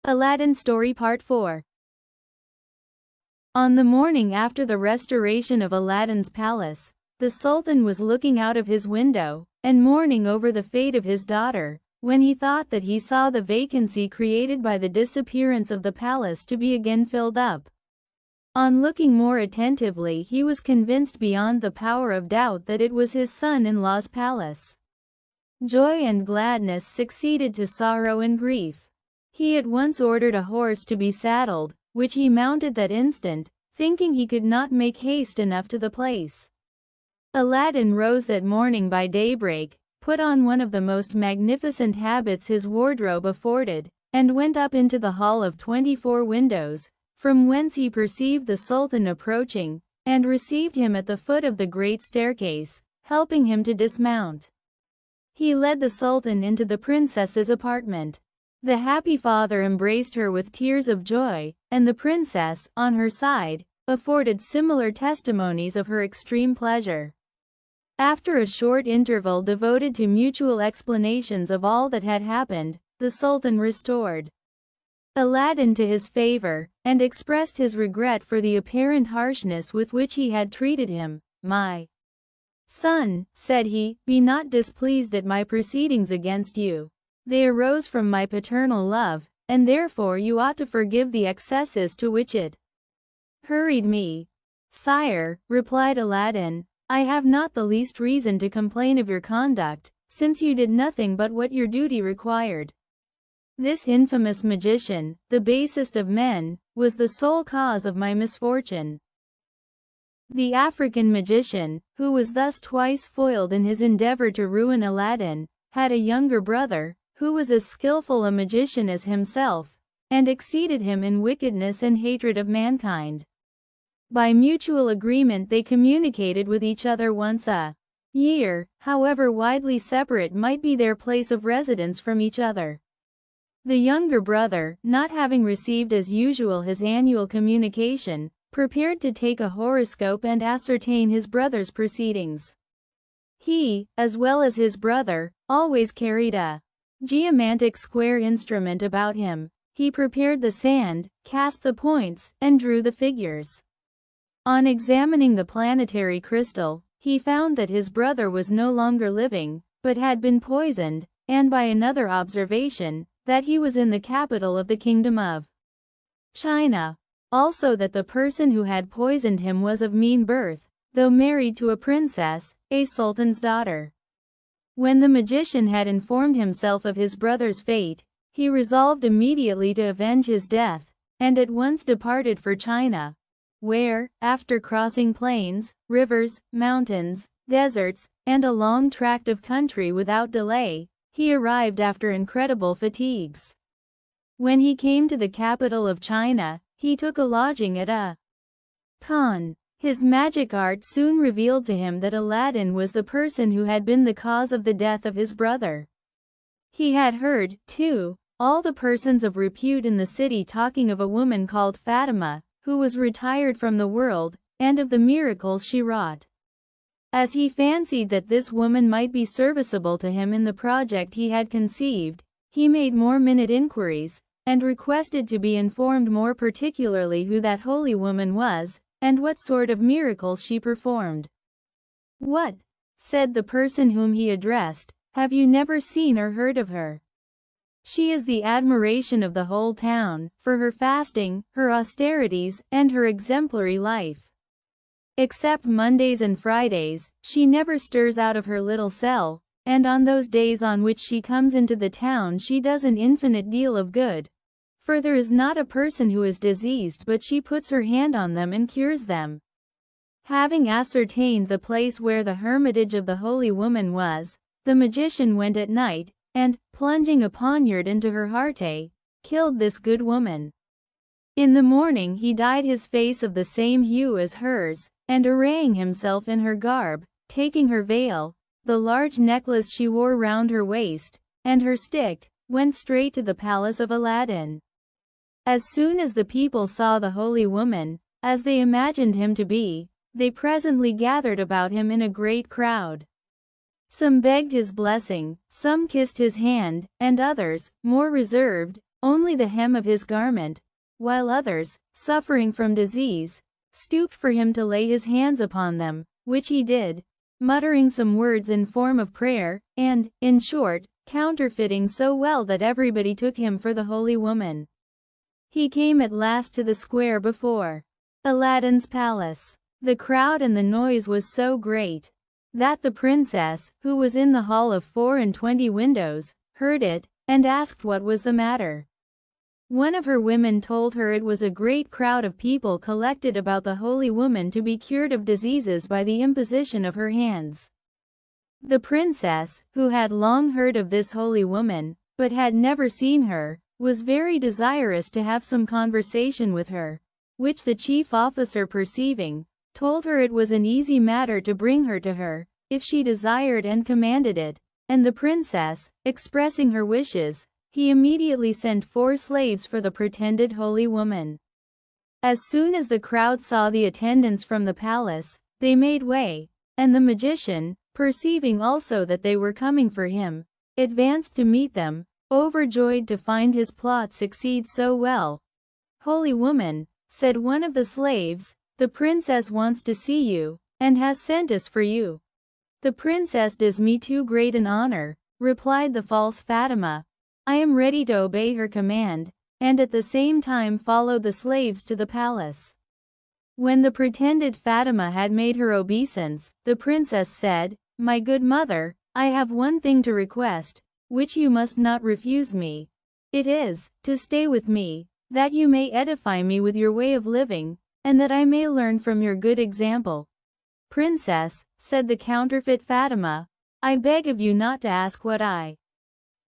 Aladdin Story Part 4. On the morning after the restoration of Aladdin's palace, the Sultan was looking out of his window, and mourning over the fate of his daughter, when he thought that he saw the vacancy created by the disappearance of the palace to be again filled up. On looking more attentively, he was convinced beyond the power of doubt that it was his son-in-law's palace. Joy and gladness succeeded to sorrow and grief. He at once ordered a horse to be saddled, which he mounted that instant, thinking he could not make haste enough to the place. Aladdin rose that morning by daybreak, put on one of the most magnificent habits his wardrobe afforded, and went up into the hall of 24 windows, from whence he perceived the Sultan approaching, and received him at the foot of the great staircase, helping him to dismount. He led the Sultan into the princess's apartment. The happy father embraced her with tears of joy, and the princess, on her side, afforded similar testimonies of her extreme pleasure. After a short interval devoted to mutual explanations of all that had happened, the Sultan restored Aladdin to his favor, and expressed his regret for the apparent harshness with which he had treated him. "My son," said he, "be not displeased at my proceedings against you. They arose from my paternal love, and therefore you ought to forgive the excesses to which it hurried me." "Sire," replied Aladdin, "I have not the least reason to complain of your conduct, since you did nothing but what your duty required. This infamous magician, the basest of men, was the sole cause of my misfortune." The African magician, who was thus twice foiled in his endeavor to ruin Aladdin, had a younger brother, who was as skillful a magician as himself, and exceeded him in wickedness and hatred of mankind. By mutual agreement they communicated with each other once a year, however widely separate might be their place of residence from each other. The younger brother, not having received as usual his annual communication, prepared to take a horoscope and ascertain his brother's proceedings. He, as well as his brother, always carried a geomantic square instrument about him. He prepared the sand, cast the points, and drew the figures. On examining the planetary crystal, he found that his brother was no longer living, but had been poisoned, and by another observation, that he was in the capital of the kingdom of China. Also that the person who had poisoned him was of mean birth, though married to a princess, a sultan's daughter. When the magician had informed himself of his brother's fate, he resolved immediately to avenge his death, and at once departed for China, where, after crossing plains, rivers, mountains, deserts, and a long tract of country without delay, he arrived after incredible fatigues. When he came to the capital of China, he took a lodging at a khan. His magic art soon revealed to him that Aladdin was the person who had been the cause of the death of his brother. He had heard, too, all the persons of repute in the city talking of a woman called Fatima, who was retired from the world, and of the miracles she wrought. As he fancied that this woman might be serviceable to him in the project he had conceived, he made more minute inquiries, and requested to be informed more particularly who that holy woman was, and what sort of miracles she performed. "What," said the person whom he addressed, "have you never seen or heard of her? She is the admiration of the whole town, for her fasting, her austerities, and her exemplary life. Except Mondays and Fridays, she never stirs out of her little cell, and on those days on which she comes into the town she does an infinite deal of good. For there is not a person who is diseased but she puts her hand on them and cures them." Having ascertained the place where the hermitage of the holy woman was, the magician went at night, and, plunging a poniard into her heart, killed this good woman. In the morning he dyed his face of the same hue as hers, and arraying himself in her garb, taking her veil, the large necklace she wore round her waist, and her stick, went straight to the palace of Aladdin. As soon as the people saw the holy woman, as they imagined him to be, they presently gathered about him in a great crowd. Some begged his blessing, some kissed his hand, and others, more reserved, only the hem of his garment, while others, suffering from disease, stooped for him to lay his hands upon them, which he did, muttering some words in form of prayer, and, in short, counterfeiting so well that everybody took him for the holy woman. He came at last to the square before Aladdin's palace. The crowd and the noise was so great that the princess, who was in the hall of 24 windows, heard it, and asked what was the matter. One of her women told her it was a great crowd of people collected about the holy woman to be cured of diseases by the imposition of her hands. The princess, who had long heard of this holy woman, but had never seen her, was very desirous to have some conversation with her, which the chief officer perceiving, told her it was an easy matter to bring her to her, if she desired and commanded it, and the princess, expressing her wishes, he immediately sent 4 slaves for the pretended holy woman. As soon as the crowd saw the attendants from the palace, they made way, and the magician, perceiving also that they were coming for him, advanced to meet them, overjoyed to find his plot succeed so well. "Holy woman," said one of the slaves, "the princess wants to see you, and has sent us for you." "The princess does me too great an honor," replied the false Fatima. "I am ready to obey her command," and at the same time followed the slaves to the palace. When the pretended Fatima had made her obeisance, the princess said, "My good mother, I have one thing to request, which you must not refuse me. It is, to stay with me, that you may edify me with your way of living, and that I may learn from your good example." "Princess," said the counterfeit Fatima, "I beg of you not to ask what I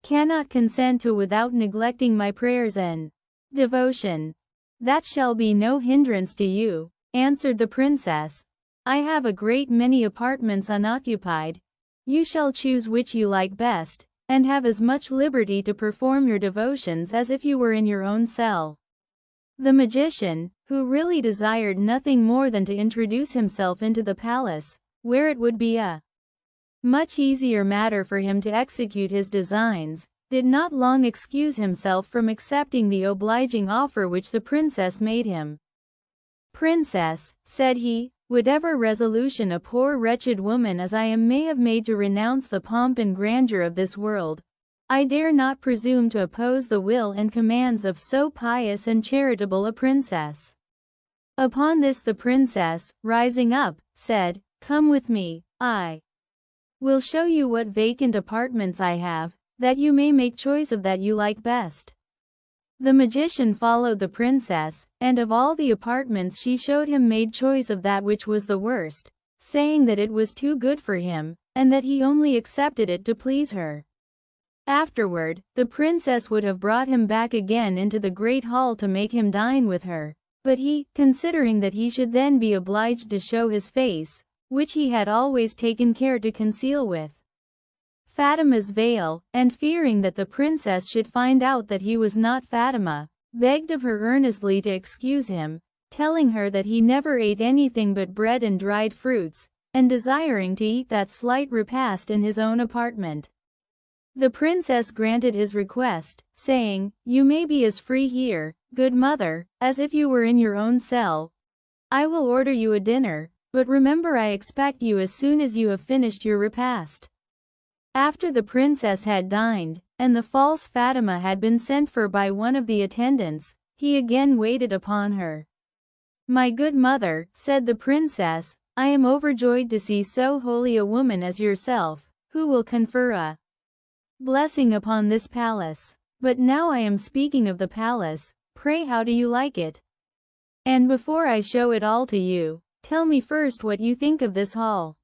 cannot consent to without neglecting my prayers and devotion." "That shall be no hindrance to you," answered the princess. "I have a great many apartments unoccupied. You shall choose which you like best, and have as much liberty to perform your devotions as if you were in your own cell." The magician, who really desired nothing more than to introduce himself into the palace, where it would be a much easier matter for him to execute his designs, did not long excuse himself from accepting the obliging offer which the princess made him. "Princess," said he, "whatever resolution a poor wretched woman as I am may have made to renounce the pomp and grandeur of this world, I dare not presume to oppose the will and commands of so pious and charitable a princess." Upon this the princess, rising up, said, "Come with me, I will show you what vacant apartments I have, that you may make choice of that you like best." The magician followed the princess, and of all the apartments she showed him made choice of that which was the worst, saying that it was too good for him, and that he only accepted it to please her. Afterward, the princess would have brought him back again into the great hall to make him dine with her, but he, considering that he should then be obliged to show his face, which he had always taken care to conceal with Fatima's veil, and fearing that the princess should find out that he was not Fatima, begged of her earnestly to excuse him, telling her that he never ate anything but bread and dried fruits, and desiring to eat that slight repast in his own apartment. The princess granted his request, saying, "You may be as free here, good mother, as if you were in your own cell. I will order you a dinner, but remember I expect you as soon as you have finished your repast." After the princess had dined, and the false Fatima had been sent for by one of the attendants, he again waited upon her. "My good mother," said the princess, "I am overjoyed to see so holy a woman as yourself, who will confer a blessing upon this palace. But now I am speaking of the palace, pray how do you like it? And before I show it all to you, tell me first what you think of this hall."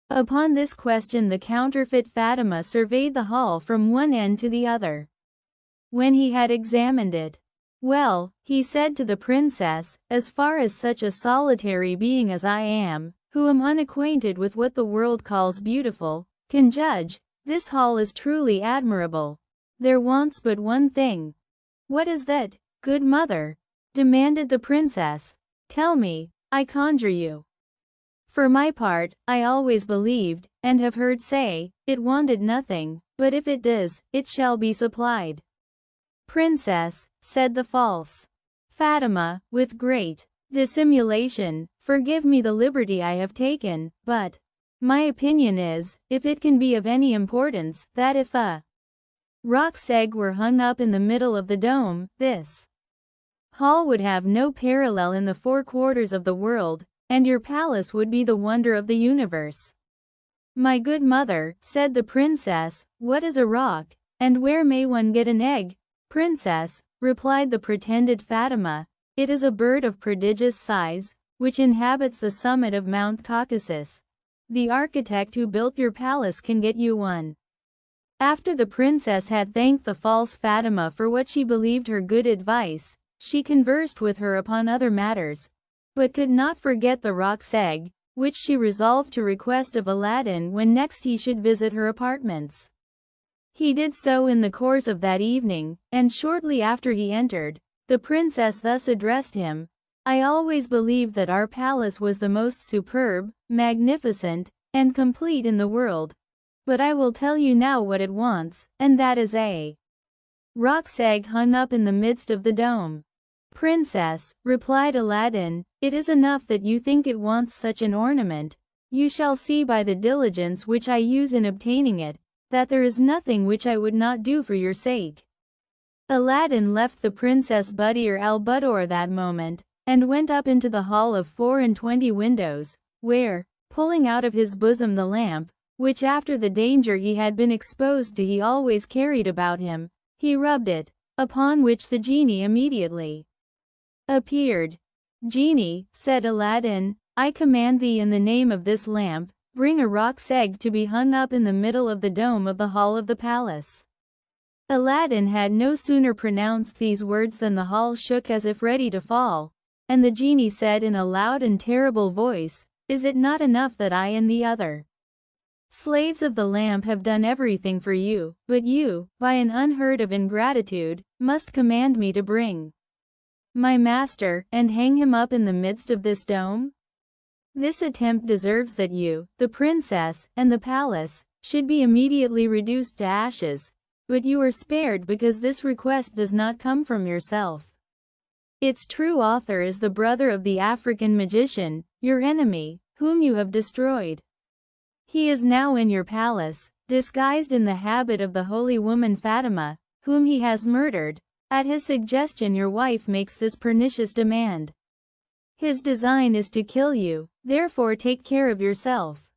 Upon this question the counterfeit Fatima surveyed the hall from one end to the other. When he had examined it, "Well," he said to the princess, "as far as such a solitary being as I am, who am unacquainted with what the world calls beautiful, can judge, this hall is truly admirable. There wants but one thing." "What is that, good mother?" demanded the princess. "Tell me, I conjure you." "For my part, I always believed, and have heard say, it wanted nothing, but if it does, it shall be supplied." "Princess," said the false Fatima, with great dissimulation, "forgive me the liberty I have taken, but my opinion is, if it can be of any importance, that if a roc's egg were hung up in the middle of the dome, this hall would have no parallel in the 4 quarters of the world, and your palace would be the wonder of the universe." "My good mother," said the princess, "what is a rock, and where may one get an egg?" "Princess," replied the pretended Fatima, "it is a bird of prodigious size, which inhabits the summit of Mount Caucasus. The architect who built your palace can get you one." After the princess had thanked the false Fatima for what she believed her good advice, she conversed with her upon other matters, but could not forget the roc's egg, which she resolved to request of Aladdin when next he should visit her apartments. He did so in the course of that evening, and shortly after he entered, the princess thus addressed him: "I always believed that our palace was the most superb, magnificent, and complete in the world, but I will tell you now what it wants, and that is a roc's egg hung up in the midst of the dome." "Princess," replied Aladdin, "it is enough that you think it wants such an ornament. You shall see by the diligence which I use in obtaining it, that there is nothing which I would not do for your sake." Aladdin left the Princess Buddir al-Buddoor that moment, and went up into the hall of 24 windows, where, pulling out of his bosom the lamp, which after the danger he had been exposed to he always carried about him, he rubbed it, upon which the genie immediately appeared. "Genie," said Aladdin, "I command thee in the name of this lamp, bring a roc's egg to be hung up in the middle of the dome of the hall of the palace." Aladdin had no sooner pronounced these words than the hall shook as if ready to fall, and the genie said in a loud and terrible voice, "Is it not enough that I and the other slaves of the lamp have done everything for you, but you, by an unheard of ingratitude, must command me to bring my master, and hang him up in the midst of this dome? This attempt deserves that you, the princess, and the palace, should be immediately reduced to ashes, but you are spared because this request does not come from yourself. Its true author is the brother of the African magician, your enemy, whom you have destroyed. He is now in your palace, disguised in the habit of the holy woman Fatima, whom he has murdered. At his suggestion your wife makes this pernicious demand. His design is to kill you, therefore take care of yourself."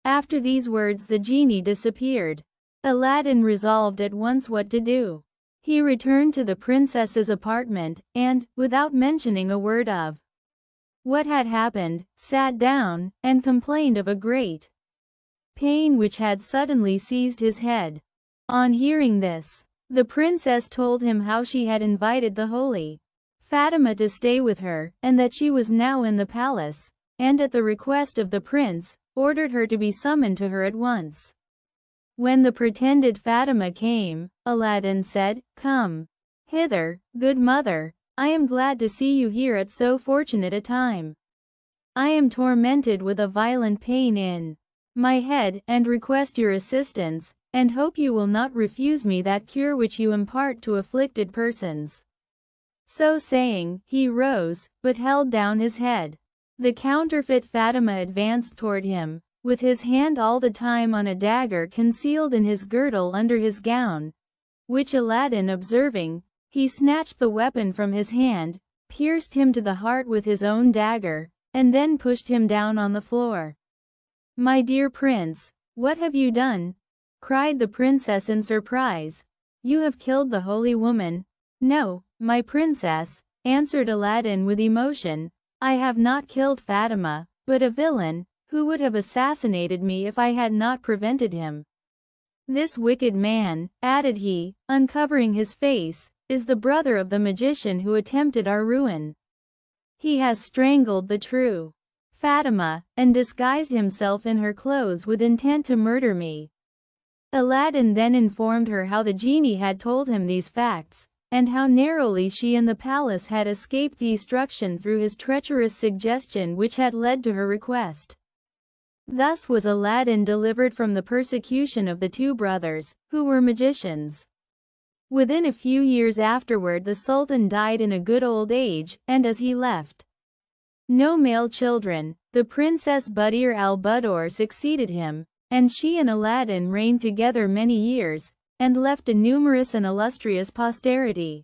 After these words the genie disappeared. Aladdin resolved at once what to do. He returned to the princess's apartment, and, without mentioning a word of what had happened, sat down, and complained of a great pain which had suddenly seized his head. On hearing this, the princess told him how she had invited the holy Fatima to stay with her, and that she was now in the palace, and at the request of the prince, ordered her to be summoned to her at once. When the pretended Fatima came, Aladdin said, "Come hither, good mother, I am glad to see you here at so fortunate a time. I am tormented with a violent pain in my head, and request your assistance, and hope you will not refuse me that cure which you impart to afflicted persons." So saying, he rose, but held down his head. The counterfeit Fatima advanced toward him, with his hand all the time on a dagger concealed in his girdle under his gown, which Aladdin observing, he snatched the weapon from his hand, pierced him to the heart with his own dagger, and then pushed him down on the floor. "My dear prince, what have you done?" cried the princess in surprise. "You have killed the holy woman." "No, my princess," answered Aladdin with emotion, "I have not killed Fatima, but a villain, who would have assassinated me if I had not prevented him. This wicked man," added he, uncovering his face, "is the brother of the magician who attempted our ruin. He has strangled the true Fatima, and disguised himself in her clothes with intent to murder me." Aladdin then informed her how the genie had told him these facts, and how narrowly she and the palace had escaped destruction through his treacherous suggestion which had led to her request. Thus was Aladdin delivered from the persecution of the two brothers, who were magicians. Within a few years afterward the Sultan died in a good old age, and as he left no male children, the Princess Buddir al-Buddoor succeeded him, and she and Aladdin reigned together many years, and left a numerous and illustrious posterity.